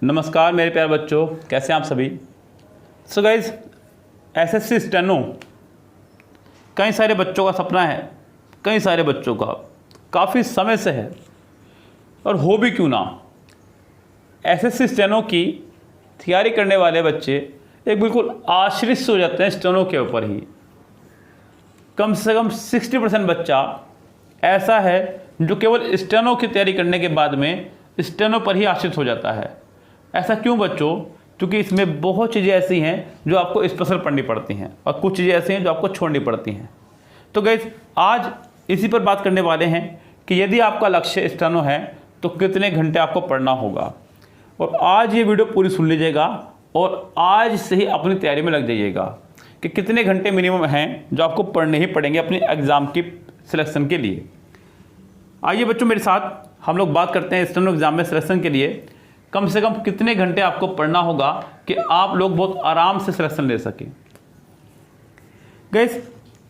नमस्कार मेरे प्यारे बच्चों, कैसे हैं आप सभी। सो गाइज, एसएससी स्टेनो कई सारे बच्चों का सपना है, कई सारे बच्चों का काफ़ी समय से है, और हो भी क्यों ना। एसएससी स्टेनो की तैयारी करने वाले बच्चे एक बिल्कुल आश्रित हो जाते हैं स्टेनो के ऊपर ही। कम से कम 60% बच्चा ऐसा है जो केवल स्टेनो की तैयारी करने के बाद में स्टेनो पर ही आश्रित हो जाता है। ऐसा क्यों बच्चों? क्योंकि इसमें बहुत चीज़ें ऐसी हैं जो आपको स्पेशल पढ़नी पड़ती हैं और कुछ चीज़ें ऐसी हैं जो आपको छोड़नी पड़ती हैं। तो गाइस, आज इसी पर बात करने वाले हैं कि यदि आपका लक्ष्य स्टेनो है तो कितने घंटे आपको पढ़ना होगा। और आज ये वीडियो पूरी सुन लीजिएगा और आज से ही अपनी तैयारी में लग जाइएगा कि कितने घंटे मिनिमम हैं जो आपको पढ़ने ही पड़ेंगे अपने एग्ज़ाम की सिलेक्शन के लिए। आइए बच्चों, मेरे साथ हम लोग बात करते हैं स्टेनो एग्ज़ाम में सिलेक्शन के लिए कम से कम कितने घंटे आपको पढ़ना होगा कि आप लोग बहुत आराम से सिलेक्शन ले सकें। गाइस,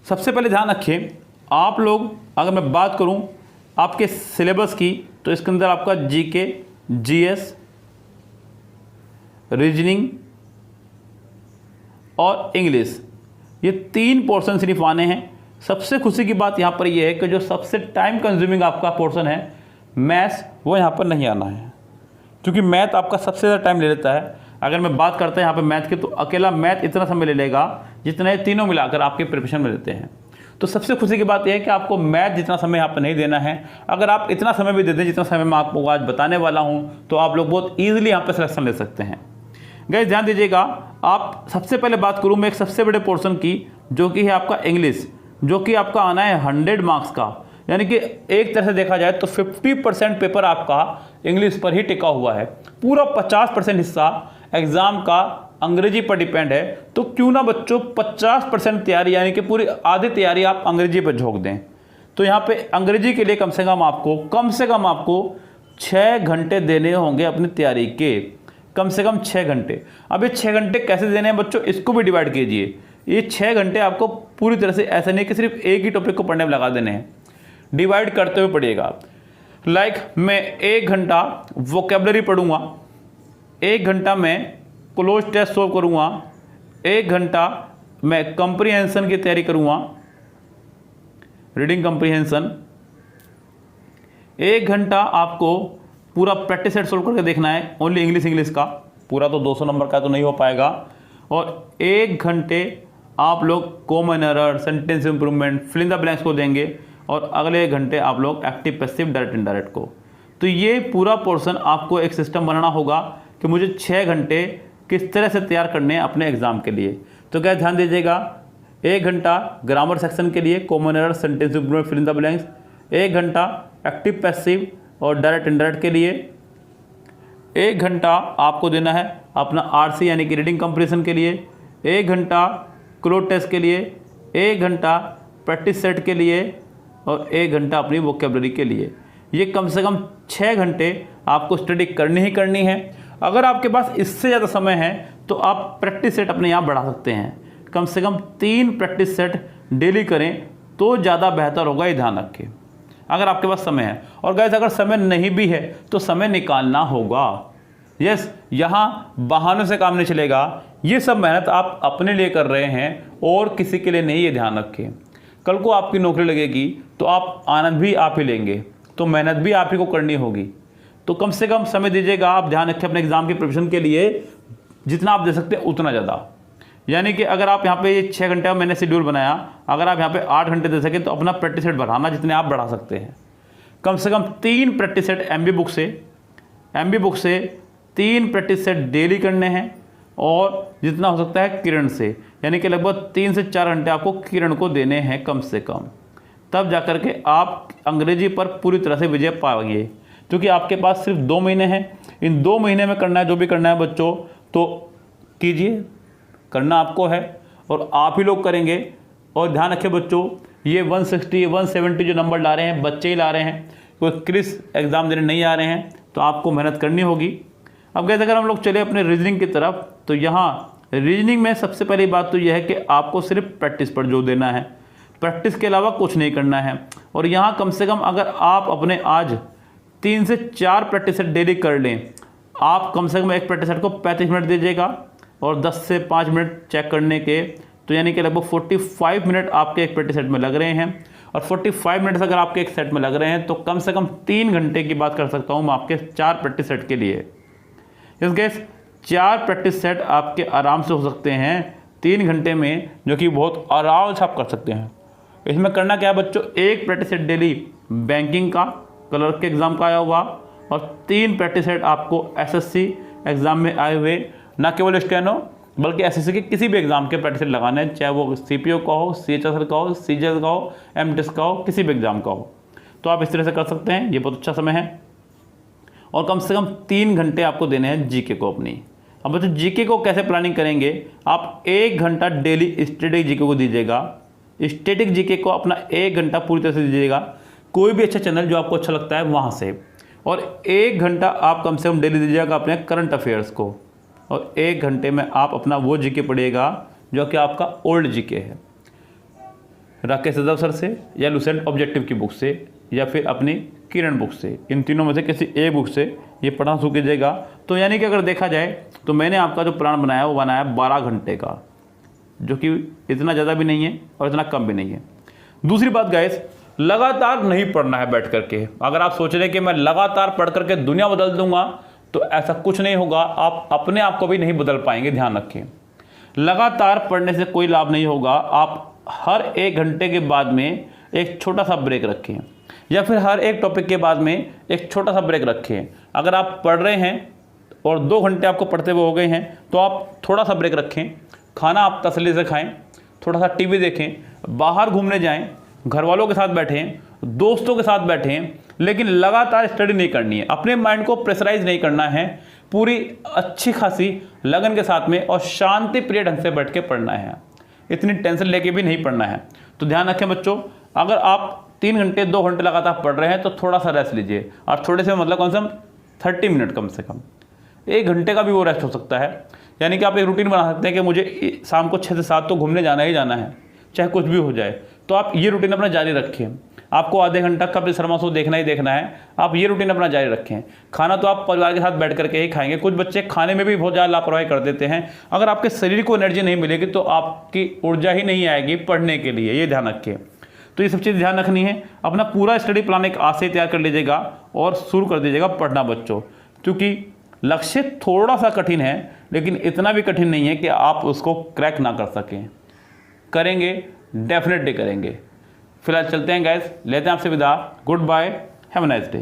सबसे पहले ध्यान रखिए, आप लोग, अगर मैं बात करूं आपके सिलेबस की, तो इसके अंदर आपका जीके, जीएस, रीजनिंग और इंग्लिश, ये 3 पोर्शन सिर्फ आने हैं। सबसे खुशी की बात यहाँ पर यह है कि जो सबसे टाइम कंज्यूमिंग आपका पोर्शन है मैथ्स, वो यहाँ पर नहीं आना है, क्योंकि मैथ आपका सबसे ज़्यादा टाइम ले लेता है। अगर मैं बात करता हैं यहाँ पे मैथ की, तो अकेला मैथ इतना समय ले लेगा जितना ये तीनों मिलाकर आपके प्रिपरेशन में लेते हैं। तो सबसे खुशी की बात यह है कि आपको मैथ जितना समय यहाँ पर नहीं देना है। अगर आप इतना समय भी दे दें जितना समय मैं आपको आज बताने वाला हूँ, तो आप लोग बहुत ईजिली यहाँ पर सिलेक्शन ले सकते हैं। गाइस, ध्यान दीजिएगा, आप सबसे पहले बात करूँ मैं एक सबसे बड़े पोर्शन की, जो कि है आपका इंग्लिश, जो कि आपका आना है 100 मार्क्स का। यानी कि एक तरह से देखा जाए तो 50% पेपर आपका इंग्लिश पर ही टिका हुआ है। पूरा 50% हिस्सा एग्ज़ाम का अंग्रेजी पर डिपेंड है। तो क्यों ना बच्चों 50% तैयारी, यानी कि पूरी आधी तैयारी आप अंग्रेजी पर झोंक दें। तो यहाँ पे अंग्रेजी के लिए कम से कम आपको 6 घंटे देने होंगे अपनी तैयारी के, कम से कम 6 घंटे। अब ये 6 घंटे कैसे देने हैं बच्चों, इसको भी डिवाइड कीजिए। ये 6 घंटे आपको पूरी तरह से ऐसा नहीं कि सिर्फ एक ही टॉपिक को पढ़ने में लगा देने हैं, डिवाइड करते हुए पढ़िएगा। लाइक मैं 1 घंटा वोकेबलरी पढ़ूंगा, 1 घंटा मैं क्लोज टेस्ट सॉल्व करूंगा, 1 घंटा मैं कंप्रीहेंशन की तैयारी करूंगा, रीडिंग कंप्रीहेंशन, 1 घंटा आपको पूरा प्रैक्टिस सेट सॉल्व करके देखना है, ओनली इंग्लिश का। पूरा तो 200 नंबर का तो नहीं हो पाएगा। और 1 घंटे आप लोग common error, sentence improvement, fill in the blanks को देंगे, और अगले 1 घंटे आप लोग एक्टिव, पैसिव, डायरेक्ट, इनडायरेक्ट को। तो ये पूरा पोर्शन आपको एक सिस्टम बनाना होगा कि मुझे 6 घंटे किस तरह से तैयार करने हैं अपने एग्जाम के लिए। तो क्या ध्यान दीजिएगा, 1 घंटा ग्रामर सेक्शन के लिए, common error, sentence improvement, fill in the blanks, 1 घंटा एक्टिव, पैसिव और डायरेक्ट, इनडायरेक्ट के लिए, 1 घंटा आपको देना है अपना आरसी यानी कि रीडिंग कंप्रीहेंशन के लिए, 1 घंटा क्लोज टेस्ट के लिए, 1 घंटा प्रैक्टिस सेट के लिए और 1 घंटा अपनी वोकेबलरी के लिए। ये कम से कम 6 घंटे आपको स्टडी करनी ही करनी है। अगर आपके पास इससे ज़्यादा समय है तो आप प्रैक्टिस सेट अपने आप बढ़ा सकते हैं। कम से कम 3 प्रैक्टिस सेट डेली करें तो ज़्यादा बेहतर होगा, ये ध्यान रखें, अगर आपके पास समय है। और गाइस, अगर समय नहीं भी है तो समय निकालना होगा। यस, यहाँ बहानों से काम नहीं चलेगा। ये सब मेहनत आप अपने लिए कर रहे हैं और किसी के लिए नहीं, ये ध्यान रखें। कल को आपकी नौकरी लगेगी तो आप आनंद भी आप ही लेंगे, तो मेहनत भी आप ही को करनी होगी। तो कम से कम समय दीजिएगा। आप ध्यान रखें अपने एग्जाम की प्रिपरेशन के लिए जितना आप दे सकते हैं उतना ज़्यादा। यानी कि अगर आप यहाँ पे ये 6 घंटे का मैंने शेड्यूल बनाया, अगर आप यहाँ पे 8 घंटे दे सकें तो अपना प्रैक्टिस सेट बढ़ाना जितने आप बढ़ा सकते हैं। कम से कम 3 प्रैक्टिस सेट एमबी बुक से 3 प्रैक्टिस सेट डेली करने हैं, और जितना हो सकता है किरण से, यानी कि लगभग 3 से 4 घंटे आपको किरण को देने हैं कम से कम। तब जाकर के आप अंग्रेजी पर पूरी तरह से विजय पाएंगे, क्योंकि आपके पास सिर्फ 2 महीने हैं। इन 2 महीने में करना है जो भी करना है बच्चों, तो कीजिए, करना आपको है और आप ही लोग करेंगे। और ध्यान रखें बच्चों, ये 160, 170 जो नंबर ला रहे हैं बच्चे ही ला रहे हैं, कोई क्रिस एग्ज़ाम देने नहीं आ रहे हैं, तो आपको मेहनत करनी होगी। अब गैस, अगर हम लोग चले अपने रीजनिंग की तरफ, तो यहाँ रीजनिंग में सबसे पहली बात तो यह है कि आपको सिर्फ प्रैक्टिस पर जोर देना है, प्रैक्टिस के अलावा कुछ नहीं करना है। और यहाँ कम से कम अगर आप अपने आज 3 से 4 प्रैक्टिस डेली कर लें, आप कम से कम एक प्रैक्टिस सेट को 35 मिनट दीजिएगा और 10 से 5 मिनट चेक करने के, तो यानी कि लगभग 45 मिनट आपके एक प्रैक्टिस सेट में लग रहे हैं। और 45 मिनट्स अगर आपके एक सेट में लग रहे हैं तो कम से कम 3 घंटे की बात कर सकता हूँ मैं आपके 4 प्रैक्टिस सेट के लिए। इस केस 4 प्रैक्टिस सेट आपके आराम से हो सकते हैं 3 घंटे में, जो कि बहुत आराम से आप कर सकते हैं। इसमें करना क्या है बच्चों, एक प्रैक्टिस सेट डेली बैंकिंग का, क्लर्क के एग्ज़ाम का आया हुआ, और 3 प्रैक्टिस सेट आपको एसएससी एग्ज़ाम में आए हुए, ना केवल स्टेनो बल्कि एसएससी के किसी भी एग्ज़ाम के प्रैक्टिस सेट लगाने हैं, चाहे वो सीपीओ का हो, सीएचएसएल का हो, सीजीएल का हो, एमटेस्ट का हो, किसी भी एग्ज़ाम का हो। तो आप इस तरह से कर सकते हैं, ये बहुत अच्छा समय है। और कम से कम 3 घंटे आपको देने हैं जीके को अपनी। अब बच्चों जीके को कैसे प्लानिंग करेंगे, आप 1 घंटा डेली स्टैटिक जीके को दीजिएगा। स्टैटिक जीके को अपना 1 घंटा पूरी तरह से दीजिएगा, कोई भी अच्छा चैनल जो आपको अच्छा लगता है वहाँ से। और 1 घंटा आप कम से कम डेली दीजिएगा अपने करंट अफेयर्स को, और 1 घंटे में आप अपना वो जीके पढ़िएगा जो कि आपका ओल्ड जीके है, राकेश यादव सर से या लुसेंट ऑब्जेक्टिव की बुक से या फिर अपनी किरण बुक से, इन तीनों में से किसी एक बुक से ये पढ़ना शुरू कीजिएगा। तो यानी कि अगर देखा जाए तो मैंने आपका जो प्लान बनाया वो बनाया 12 घंटे का, जो कि इतना ज़्यादा भी नहीं है और इतना कम भी नहीं है। दूसरी बात गाइस, लगातार नहीं पढ़ना है बैठ करके। अगर आप सोच रहे हैं कि मैं लगातार पढ़ करके दुनिया बदल दूंगा, तो ऐसा कुछ नहीं होगा, आप अपने आप को भी नहीं बदल पाएंगे, ध्यान रखें। लगातार पढ़ने से कोई लाभ नहीं होगा। आप हर 1 घंटे के बाद में एक छोटा सा ब्रेक रखें, या फिर हर एक टॉपिक के बाद में एक छोटा सा ब्रेक रखें। अगर आप पढ़ रहे हैं और 2 घंटे आपको पढ़ते हुए हो गए हैं, तो आप थोड़ा सा ब्रेक रखें, खाना आप तसल्ली से खाएं, थोड़ा सा टीवी देखें, बाहर घूमने जाएं, घर वालों के साथ बैठें, दोस्तों के साथ बैठें, लेकिन लगातार स्टडी नहीं करनी है। अपने माइंड को प्रेशराइज नहीं करना है, पूरी अच्छी खासी लगन के साथ में और शांति प्रिय ढंग से बैठ के पढ़ना है। इतनी टेंशन लेके भी नहीं पढ़ना है। तो ध्यान रखें बच्चों, अगर आप 3 घंटे 2 घंटे लगातार पढ़ रहे हैं तो थोड़ा सा रेस्ट लीजिए, और थोड़े से मतलब कम से कम 30 मिनट, कम से कम 1 घंटे का भी वो रेस्ट हो सकता है। यानी कि आप एक रूटीन बना सकते हैं कि मुझे शाम को 6 से 7 तो घूमने जाना ही जाना है, चाहे कुछ भी हो जाए। तो आप ये रूटीन अपना जारी रखें। आपको आधे घंटा कपिल शर्मा शो देखना ही देखना है, आप ये रूटीन अपना जारी रखें। खाना तो आप परिवार के साथ बैठ करके ही खाएंगे। कुछ बच्चे खाने में भी बहुत ज़्यादा लापरवाही कर देते हैं। अगर आपके शरीर को एनर्जी नहीं मिलेगी तो आपकी ऊर्जा ही नहीं आएगी पढ़ने के लिए, ये ध्यान रखें। तो ये सब चीज़ ध्यान रखनी है। अपना पूरा स्टडी प्लान एक आज से तैयार कर लीजिएगा और शुरू कर दीजिएगा पढ़ना बच्चों, क्योंकि लक्ष्य थोड़ा सा कठिन है, लेकिन इतना भी कठिन नहीं है कि आप उसको क्रैक ना कर सकें। करेंगे, डेफिनेटली करेंगे। फिलहाल चलते हैं गाइस, लेते हैं आपसे विदा। Good bye, have a nice day.